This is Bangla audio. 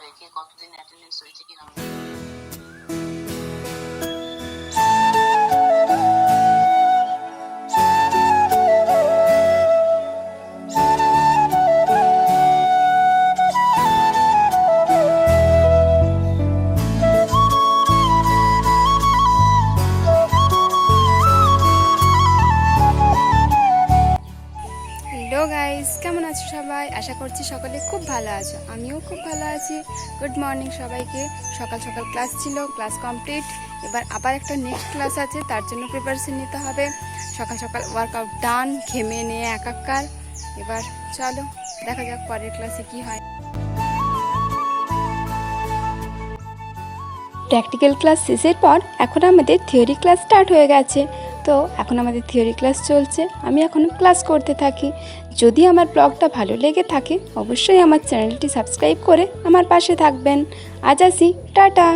যাবে কে কতদিন অ্যাটেন্ডেন্স হয়েছে কিনা। হ্যালো গাইস, কেমন আছো সবাই? আশা করছি সকলে খুব ভালো আছো, আমিও খুব ভালো আছি। গুড মর্নিং সবাইকে। সকাল সকাল ক্লাস ছিল, ক্লাস কমপ্লিট। এবার আবার একটা নেক্সট ক্লাস আছে, তার জন্য প্রিপারেশন নিতে হবে। সকাল সকাল ওয়ার্কআউট ডান, ঘেমে নিয়ে একাকার। এবার চলো দেখা যাক পরের ক্লাসে কি হয়। প্র্যাকটিক্যাল ক্লাস শেষের পর এখন আমাদের থিওরি ক্লাস স্টার্ট হয়ে গেছে। তো এখন আমাদের থিওরি ক্লাস চলছে, আমি এখন ক্লাস করতে থাকি। যদি আমার ব্লগটা ভালো লেগে থাকে অবশ্যই আমার চ্যানেলটি সাবস্ক্রাইব করে আমার পাশে থাকবেন। আজ আসি, টাটা।